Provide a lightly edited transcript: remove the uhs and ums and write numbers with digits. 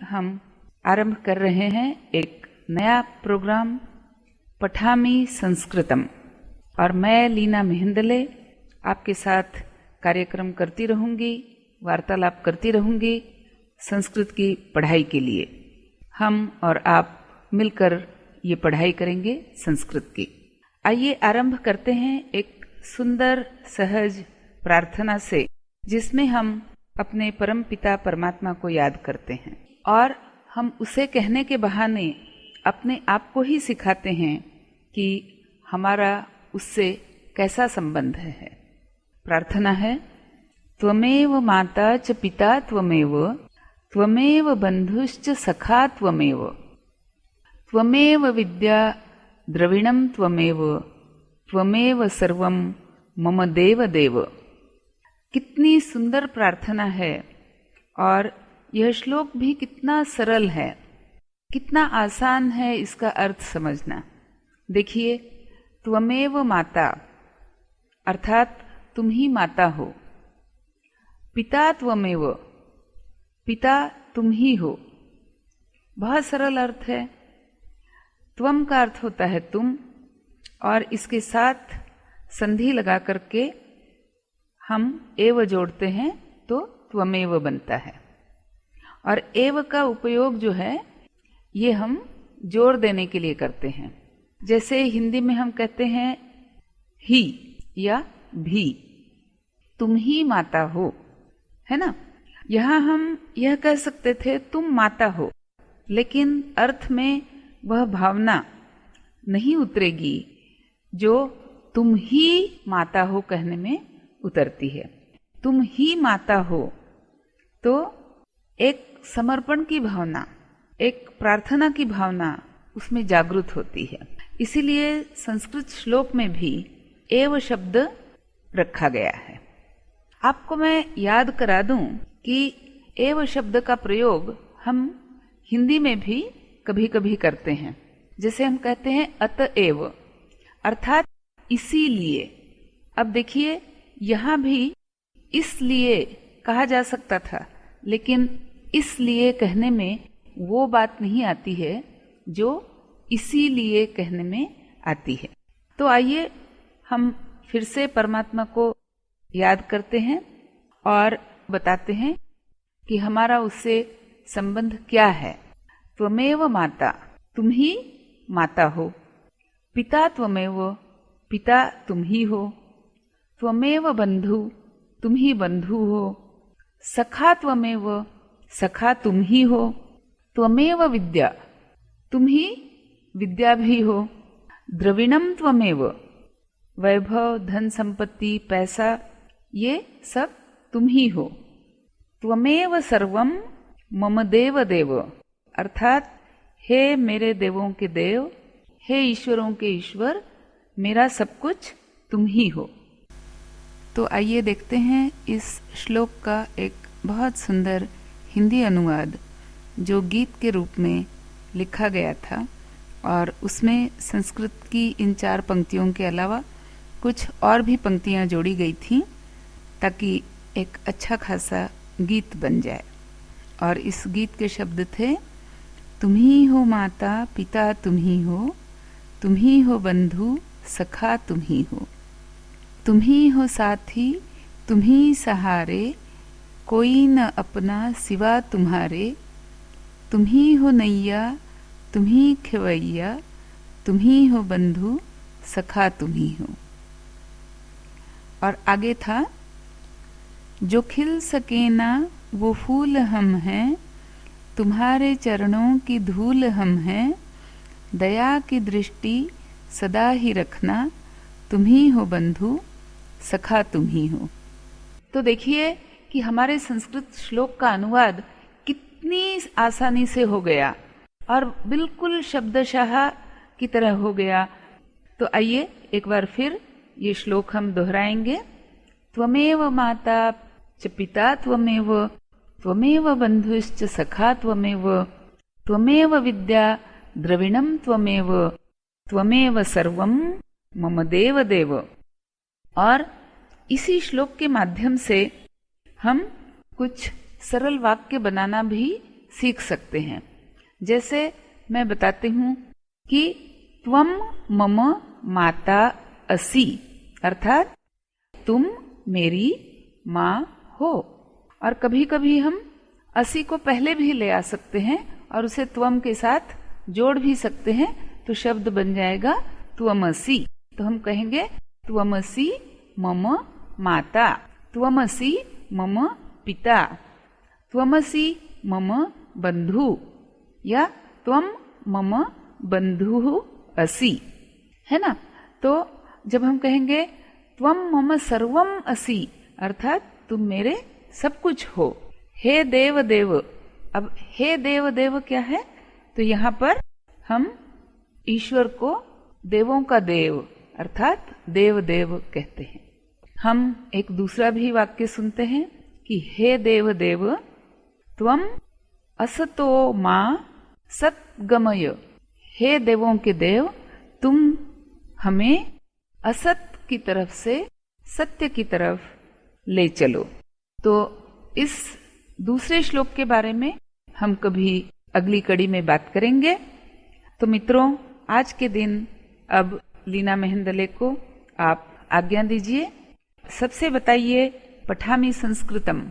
हम आरंभ कर रहे हैं एक नया प्रोग्राम पठामी संस्कृतम, और मैं लीना मेहंदले आपके साथ कार्यक्रम करती रहूँगी, वार्तालाप करती रहूँगी संस्कृत की पढ़ाई के लिए। हम और आप मिलकर ये पढ़ाई करेंगे संस्कृत की। आइए आरंभ करते हैं एक सुंदर सहज प्रार्थना से, जिसमें हम अपने परम पिता परमात्मा को याद करते हैं और हम उसे कहने के बहाने अपने आप को ही सिखाते हैं कि हमारा उससे कैसा संबंध है। प्रार्थना है, त्वमेव माता च पिता त्वमेव, त्वमेव बंधुश्च सखा त्वमेव, त्वमेव विद्या द्रविणं त्वमेव, त्वमेव सर्वं मम देव देव। कितनी सुंदर प्रार्थना है और यह श्लोक भी कितना सरल है, कितना आसान है इसका अर्थ समझना। देखिए, त्वमेव माता अर्थात तुम ही माता हो, पिता त्वमेव पिता तुम ही हो। बहुत सरल अर्थ है। त्वम का अर्थ होता है तुम, और इसके साथ संधि लगा करके हम एव जोड़ते हैं तो त्वमेव बनता है। और एव का उपयोग जो है ये हम जोड़ देने के लिए करते हैं। जैसे हिंदी में हम कहते हैं ही या भी, तुम ही माता हो, है ना। यहाँ हम यह कह सकते थे तुम माता हो, लेकिन अर्थ में वह भावना नहीं उतरेगी जो तुम ही माता हो कहने में उतरती है। तुम ही माता हो तो एक समर्पण की भावना, एक प्रार्थना की भावना उसमें जागृत होती है। इसीलिए संस्कृत श्लोक में भी एव शब्द रखा गया है। आपको मैं याद करा दूं कि एव शब्द का प्रयोग हम हिंदी में भी कभी कभी करते हैं। जैसे हम कहते हैं अतएव, अर्थात इसीलिए। अब देखिए, यहाँ भी इसलिए कहा जा सकता था, लेकिन इसलिए कहने में वो बात नहीं आती है जो इसीलिए कहने में आती है। तो आइए हम फिर से परमात्मा को याद करते हैं और बताते हैं कि हमारा उससे संबंध क्या है। त्वमेव माता, तुम ही माता हो, पिता त्वमेव पिता तुम ही हो, त्वमेव बंधु तुम ही बंधु हो, सखा त्वमेव सखा तुम ही हो, त्वमेव विद्या तुम ही विद्या भी हो, द्रविणम त्वमेव वैभव धन संपत्ति पैसा ये सब तुम ही हो, त्वमेव सर्वम मम देव देव, अर्थात हे मेरे देवों के देव, हे ईश्वरों के ईश्वर, मेरा सब कुछ तुम ही हो। तो आइए देखते हैं इस श्लोक का एक बहुत सुंदर हिंदी अनुवाद जो गीत के रूप में लिखा गया था, और उसमें संस्कृत की इन 4 पंक्तियों के अलावा कुछ और भी पंक्तियां जोड़ी गई थीं ताकि एक अच्छा खासा गीत बन जाए। और इस गीत के शब्द थे, तुम ही हो माता पिता तुम ही हो बंधु सखा तुम ही हो, तुम ही हो साथी तुम ही सहारे, कोई न अपना सिवा तुम्हारे, तुम ही हो नैया तुम ही खेवैया, तुम ही हो बंधु सखा तुम ही हो। और आगे था, जो खिल सके ना वो फूल हम हैं, तुम्हारे चरणों की धूल हम हैं, दया की दृष्टि सदा ही रखना, तुम ही हो बंधु सखा तुम ही हो। तो देखिए कि हमारे संस्कृत श्लोक का अनुवाद कितनी आसानी से हो गया और बिल्कुल शब्दशः की तरह हो गया। तो आइए एक बार फिर ये श्लोक हम दोहराएंगे। त्वमेव माता च पिता त्वमेव, त्वमेव बंधुश्च सखा त्वमेव, त्वमेव विद्या द्रविणं त्वमेव, त्वमेव सर्वं मम देव देव। और इसी श्लोक के माध्यम से हम कुछ सरल वाक्य बनाना भी सीख सकते हैं। जैसे मैं बताती हूँ कि त्वम मम माता असि, अर्थात तुम मेरी माँ हो। और कभी कभी हम असि को पहले भी ले आ सकते हैं और उसे त्वम के साथ जोड़ भी सकते हैं, तो शब्द बन जाएगा त्वमसि। तो हम कहेंगे त्वमसि मम माता, त्वमसि मम पिता, त्वमसि मम बंधु, या त्वम मम बंधु असि, है ना। तो जब हम कहेंगे त्वम मम सर्वम असि, अर्थात तुम मेरे सब कुछ हो। हे देव देव, अब हे देव देव क्या है, तो यहाँ पर हम ईश्वर को देवों का देव अर्थात देव देव कहते हैं। हम एक दूसरा भी वाक्य सुनते हैं कि हे देव देव त्वम असतो मां सत्गमय, हे देवों के देव तुम हमें असत की तरफ से सत्य की तरफ ले चलो। तो इस दूसरे श्लोक के बारे में हम कभी अगली कड़ी में बात करेंगे। तो मित्रों, आज के दिन अब लीना मेहेंदले को आप आज्ञा दीजिए। सबसे बताइए पठामी संस्कृतम